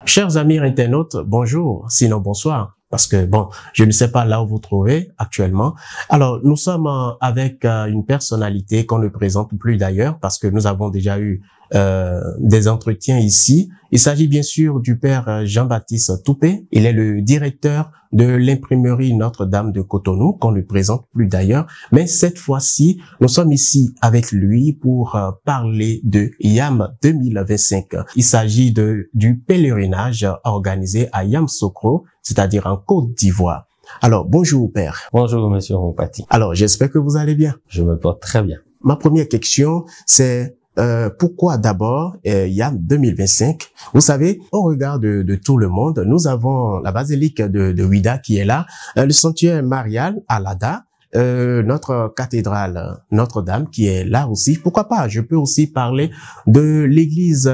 Chers amis internautes, bonjour, sinon bonsoir, parce que bon, je ne sais pas là où vous trouvez actuellement. Alors, nous sommes avec une personnalité qu'on ne présente plus d'ailleurs, parce que nous avons déjà eu des entretiens ici. Il s'agit bien sûr du père Jean-Baptiste Toupé. Il est le directeur de l'imprimerie Notre-Dame de Cotonou, qu'on ne présente plus d'ailleurs. Mais cette fois-ci, nous sommes ici avec lui pour parler de YAM 2025. Il s'agit du pèlerinage organisé à Yamoussoukro, c'est-à-dire en Côte d'Ivoire. Alors, bonjour père. Bonjour monsieur Mpati. Alors, j'espère que vous allez bien. Je me porte très bien. Ma première question, c'est pourquoi d'abord YAM 2025? Vous savez, au regard de tout le monde, nous avons la basilique de Ouidah qui est là, le sanctuaire marial à Lada, notre cathédrale Notre-Dame qui est là aussi. Pourquoi pas? Je peux aussi parler de l'église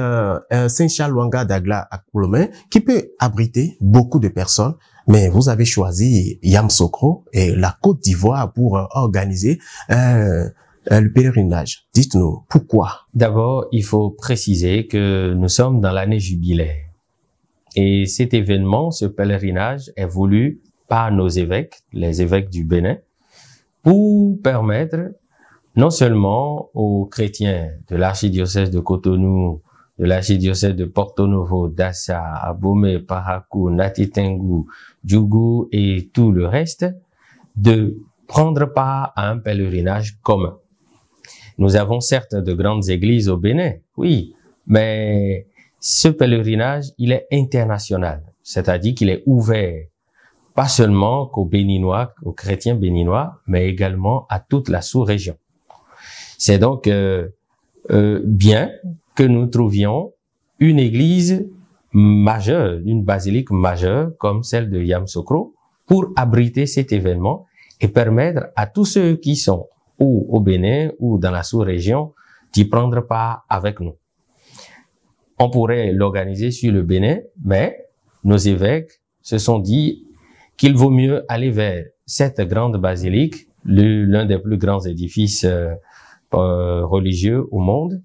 Saint-Charles-Wanga d'Agla à Coulomin qui peut abriter beaucoup de personnes. Mais vous avez choisi Yamoussoukro et la Côte d'Ivoire pour organiser le pèlerinage. Dites-nous, pourquoi? D'abord, il faut préciser que nous sommes dans l'année jubilaire. Et cet événement, ce pèlerinage, est voulu par nos évêques, les évêques du Bénin, pour permettre non seulement aux chrétiens de l'archidiocèse de Cotonou, de l'archidiocèse de Porto Novo, Dassa, Abomey, Parakou, Nati Tengou, Djougou et tout le reste, de prendre part à un pèlerinage commun. Nous avons certes de grandes églises au Bénin, oui, mais ce pèlerinage, il est international, c'est-à-dire qu'il est ouvert pas seulement qu'aux Béninois, aux chrétiens béninois, mais également à toute la sous-région. C'est donc bien que nous trouvions une église majeure, une basilique majeure comme celle de Yamoussoukro pour abriter cet événement et permettre à tous ceux qui sont ou au Bénin ou dans la sous-région d'y prendre part avec nous. On pourrait l'organiser sur le Bénin, mais nos évêques se sont dit qu'il vaut mieux aller vers cette grande basilique, l'un des plus grands édifices religieux au monde,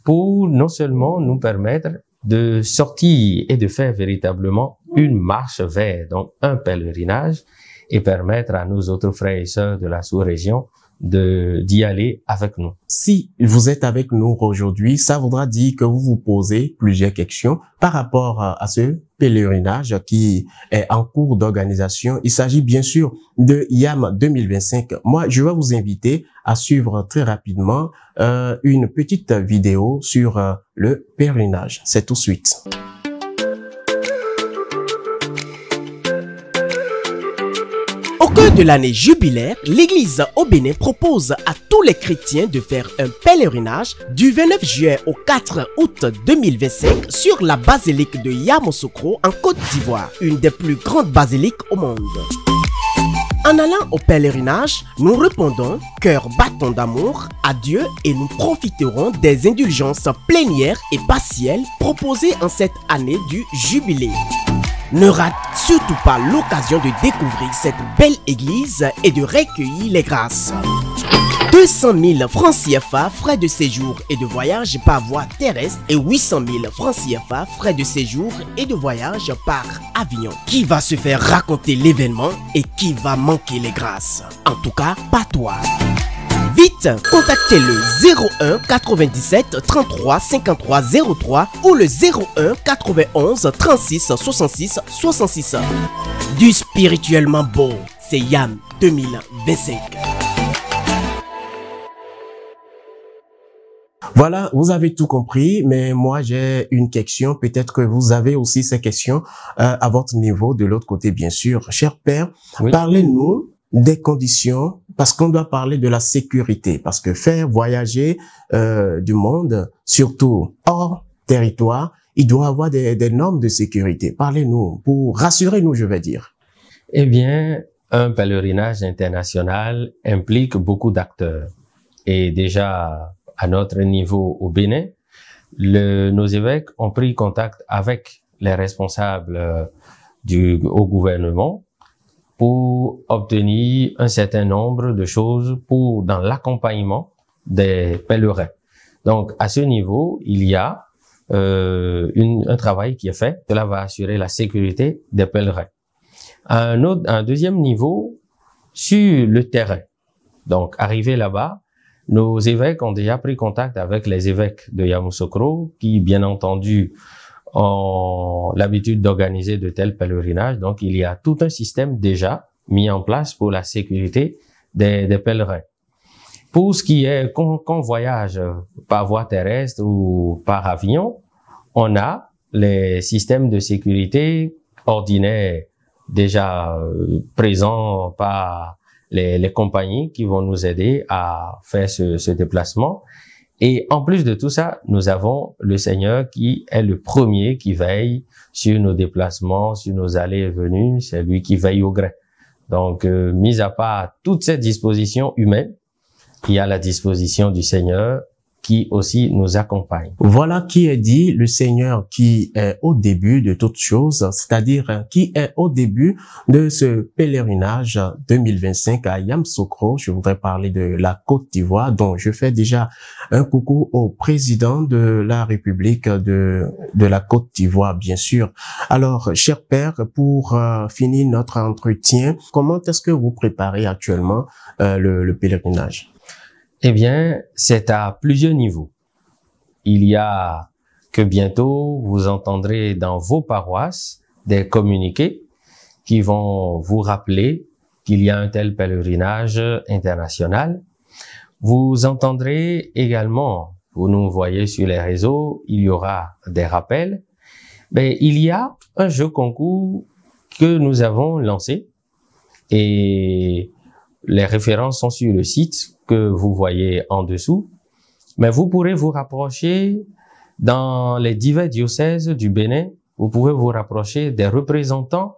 pour non seulement nous permettre de sortir et de faire véritablement une marche vers donc un pèlerinage et permettre à nos autres frères et sœurs de la sous-région d'y aller avec nous. Si vous êtes avec nous aujourd'hui, ça voudra dire que vous vous posez plusieurs questions par rapport à ce pèlerinage qui est en cours d'organisation. Il s'agit bien sûr de YAM 2025. Moi, je vais vous inviter à suivre très rapidement une petite vidéo sur le pèlerinage. C'est tout de suite. Au cœur de l'année jubilaire, l'Église au Bénin propose à tous les chrétiens de faire un pèlerinage du 29 juillet au 4 août 2025 sur la basilique de Yamoussoukro en Côte d'Ivoire, une des plus grandes basiliques au monde. En allant au pèlerinage, nous répondons, cœur battant d'amour, à Dieu et nous profiterons des indulgences plénières et partielles proposées en cette année du jubilé. Ne rate surtout pas l'occasion de découvrir cette belle église et de recueillir les grâces. 200 000 francs CFA frais de séjour et de voyage par voie terrestre et 800 000 francs CFA frais de séjour et de voyage par avion. Qui va se faire raconter l'événement et qui va manquer les grâces? En tout cas, pas toi. Vite, contactez le 01 97 33 53 03 ou le 01 91 36 66 66. Du spirituellement beau, c'est YAM 2025. Voilà, vous avez tout compris, mais moi j'ai une question. Peut-être que vous avez aussi ces questions à votre niveau, de l'autre côté bien sûr. Cher père, oui. Parlez-nous des conditions, parce qu'on doit parler de la sécurité, parce que faire voyager du monde, surtout hors territoire, il doit avoir des normes de sécurité. Parlez-nous, pour rassurer nous, je vais dire. Eh bien, un pèlerinage international implique beaucoup d'acteurs. Et déjà, à notre niveau au Bénin, nos évêques ont pris contact avec les responsables au gouvernement pour obtenir un certain nombre de choses dans l'accompagnement des pèlerins. Donc, à ce niveau, il y a un travail qui est fait. Cela va assurer la sécurité des pèlerins. Un deuxième niveau, sur le terrain. Donc, arrivé là-bas, nos évêques ont déjà pris contact avec les évêques de Yamoussoukro, qui, bien entendu, ont l'habitude d'organiser de tels pèlerinages. Donc, il y a tout un système déjà mis en place pour la sécurité des pèlerins. Pour ce qui est qu'on voyage par voie terrestre ou par avion, on a les systèmes de sécurité ordinaires déjà présents par les compagnies qui vont nous aider à faire ce déplacement. Et en plus de tout ça, nous avons le Seigneur qui est le premier qui veille sur nos déplacements, sur nos allées et venues. C'est lui qui veille au gré. Donc, mis à part toutes ces dispositions humaines, il y a la disposition du Seigneur qui aussi nous accompagne. Voilà qui est dit, le Seigneur qui est au début de toutes choses, c'est-à-dire qui est au début de ce pèlerinage 2025 à Yamoussoukro. Je voudrais parler de la Côte d'Ivoire, dont je fais déjà un coucou au président de la République de la Côte d'Ivoire, bien sûr. Alors, cher père, pour finir notre entretien, comment est-ce que vous préparez actuellement le pèlerinage? Eh bien, c'est à plusieurs niveaux. Il y a que bientôt, vous entendrez dans vos paroisses des communiqués qui vont vous rappeler qu'il y a un tel pèlerinage international. Vous entendrez également, vous nous voyez sur les réseaux, il y aura des rappels. Mais il y a un jeu concours que nous avons lancé et les références sont sur le site que vous voyez en dessous, mais vous pourrez vous rapprocher dans les divers diocèses du Bénin, vous pouvez vous rapprocher des représentants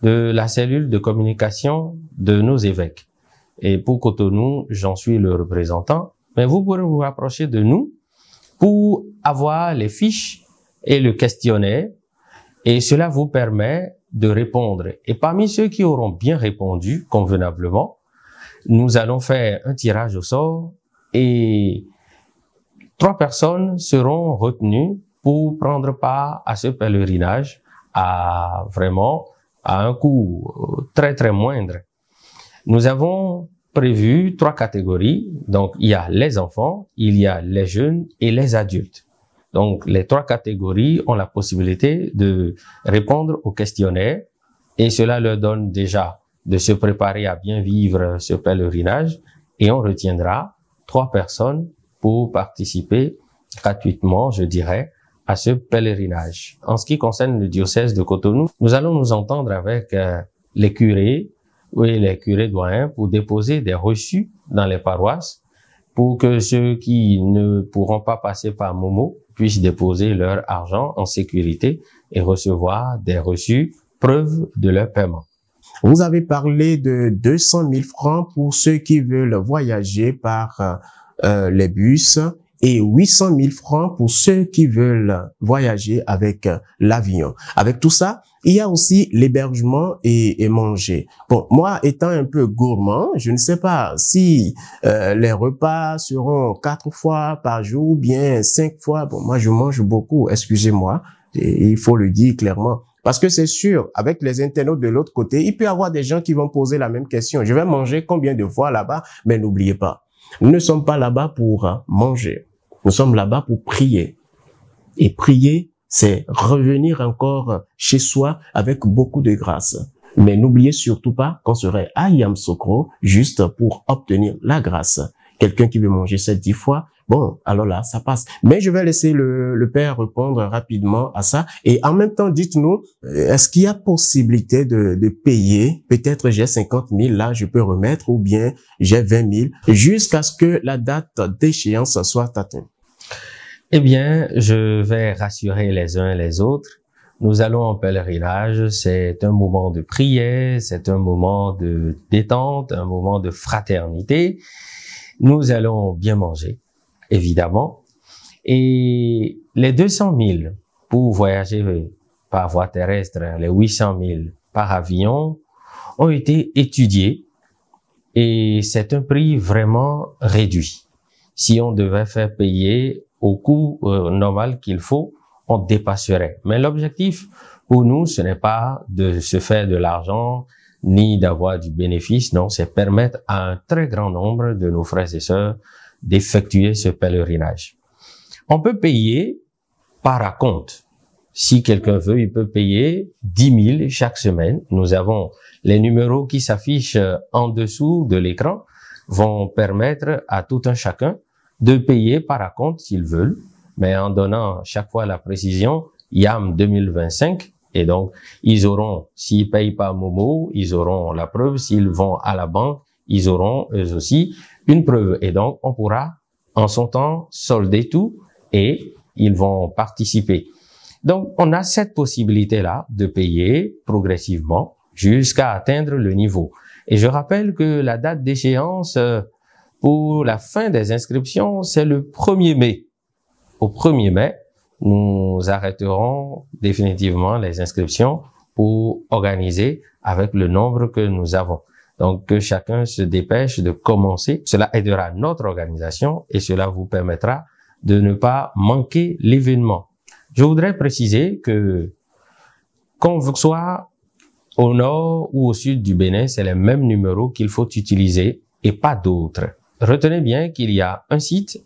de la cellule de communication de nos évêques. Et pour Cotonou, j'en suis le représentant, mais vous pourrez vous rapprocher de nous pour avoir les fiches et le questionnaire, et cela vous permet de répondre. Et parmi ceux qui auront bien répondu convenablement, nous allons faire un tirage au sort et 3 personnes seront retenues pour prendre part à ce pèlerinage à un coût très très moindre. Nous avons prévu 3 catégories. Donc, il y a les enfants, il y a les jeunes et les adultes. Donc, les 3 catégories ont la possibilité de répondre au questionnaire et cela leur donne déjà de se préparer à bien vivre ce pèlerinage et on retiendra 3 personnes pour participer gratuitement, je dirais, à ce pèlerinage. En ce qui concerne le diocèse de Cotonou, nous allons nous entendre avec les curés et les curés doyens pour déposer des reçus dans les paroisses pour que ceux qui ne pourront pas passer par Momo puissent déposer leur argent en sécurité et recevoir des reçus, preuve de leur paiement. Vous avez parlé de 200 000 francs pour ceux qui veulent voyager par les bus et 800 000 francs pour ceux qui veulent voyager avec l'avion. Avec tout ça, il y a aussi l'hébergement et manger. Bon, moi, étant un peu gourmand, je ne sais pas si les repas seront 4 fois par jour ou bien 5 fois. Bon, moi, je mange beaucoup, excusez-moi, il faut le dire clairement. Parce que c'est sûr, avec les internautes de l'autre côté, il peut y avoir des gens qui vont poser la même question. Je vais manger combien de fois là-bas? Mais n'oubliez pas, nous ne sommes pas là-bas pour manger. Nous sommes là-bas pour prier. Et prier, c'est revenir encore chez soi avec beaucoup de grâce. Mais n'oubliez surtout pas qu'on serait à Yamoussoukro juste pour obtenir la grâce. Quelqu'un qui veut manger 7-10 fois, bon, alors là, ça passe. Mais je vais laisser le père répondre rapidement à ça. Et en même temps, dites-nous, est-ce qu'il y a possibilité de payer? Peut-être j'ai 50 000, là, je peux remettre, ou bien j'ai 20 000, jusqu'à ce que la date d'échéance soit atteinte. Eh bien, je vais rassurer les uns et les autres. Nous allons en pèlerinage, c'est un moment de prière, c'est un moment de détente, un moment de fraternité. Nous allons bien manger, évidemment. Et les 200 000 pour voyager par voie terrestre, les 800 000 par avion, ont été étudiés et c'est un prix vraiment réduit. Si on devait faire payer au coût normal qu'il faut, on dépasserait. Mais l'objectif pour nous, ce n'est pas de se faire de l'argent ni d'avoir du bénéfice, non, c'est permettre à un très grand nombre de nos frères et sœurs d'effectuer ce pèlerinage. On peut payer par acompte. Si quelqu'un veut, il peut payer 10 000 chaque semaine. Nous avons les numéros qui s'affichent en dessous de l'écran vont permettre à tout un chacun de payer par acompte s'ils veulent, mais en donnant chaque fois la précision YAM 2025. Et donc, ils auront, s'ils payent par Momo, ils auront la preuve. S'ils vont à la banque, ils auront eux aussi une preuve. Et donc, on pourra en son temps solder tout et ils vont participer. Donc, on a cette possibilité-là de payer progressivement jusqu'à atteindre le niveau. Et je rappelle que la date d'échéance pour la fin des inscriptions, c'est le 1er mai. Au 1er mai, nous arrêterons définitivement les inscriptions pour organiser avec le nombre que nous avons. Donc, que chacun se dépêche de commencer. Cela aidera notre organisation et cela vous permettra de ne pas manquer l'événement. Je voudrais préciser que, qu'on soit au nord ou au sud du Bénin, c'est les mêmes numéros qu'il faut utiliser et pas d'autres. Retenez bien qu'il y a un site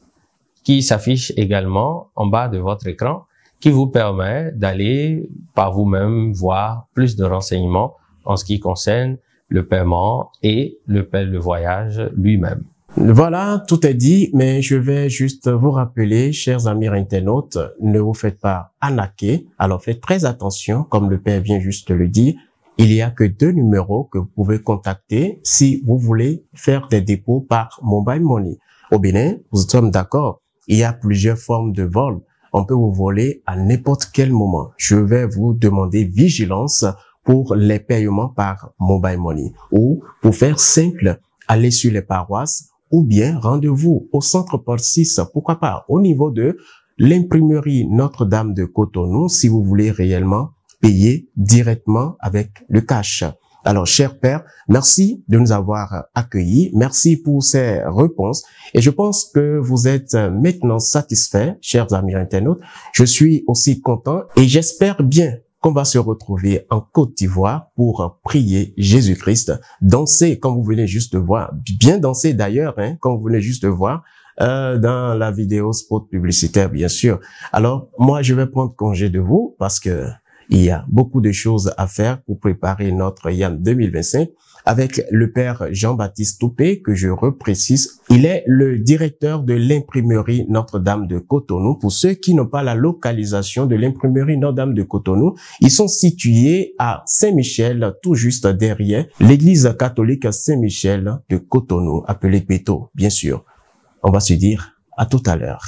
qui s'affiche également en bas de votre écran qui vous permet d'aller par vous-même voir plus de renseignements en ce qui concerne le paiement et le voyage lui-même. Voilà, tout est dit, mais je vais juste vous rappeler, chers amis internautes, ne vous faites pas arnaquer. Alors faites très attention, comme le père vient juste de le dire, il n'y a que 2 numéros que vous pouvez contacter si vous voulez faire des dépôts par Mobile Money. Au Bénin, nous sommes d'accord, il y a plusieurs formes de vol. On peut vous voler à n'importe quel moment. Je vais vous demander vigilance pour les paiements par Mobile Money. Ou, pour faire simple, allez sur les paroisses ou bien rendez-vous au centre Paul VI, pourquoi pas, au niveau de l'imprimerie Notre-Dame de Cotonou, si vous voulez réellement payer directement avec le cash. Alors, cher Père, merci de nous avoir accueillis. Merci pour ces réponses. Et je pense que vous êtes maintenant satisfaits, chers amis internautes. Je suis aussi content et j'espère bien qu'on va se retrouver en Côte d'Ivoire pour prier Jésus-Christ, danser comme vous venez juste de voir, bien danser d'ailleurs, hein, comme vous venez juste de voir, dans la vidéo spot publicitaire, bien sûr. Alors, moi, je vais prendre congé de vous parce que il y a beaucoup de choses à faire pour préparer notre YAM 2025 avec le père Jean-Baptiste Toupé, que je reprécise. Il est le directeur de l'imprimerie Notre-Dame de Cotonou. Pour ceux qui n'ont pas la localisation de l'imprimerie Notre-Dame de Cotonou, ils sont situés à Saint-Michel, tout juste derrière l'église catholique Saint-Michel de Cotonou, appelée Péto, bien sûr. On va se dire à tout à l'heure.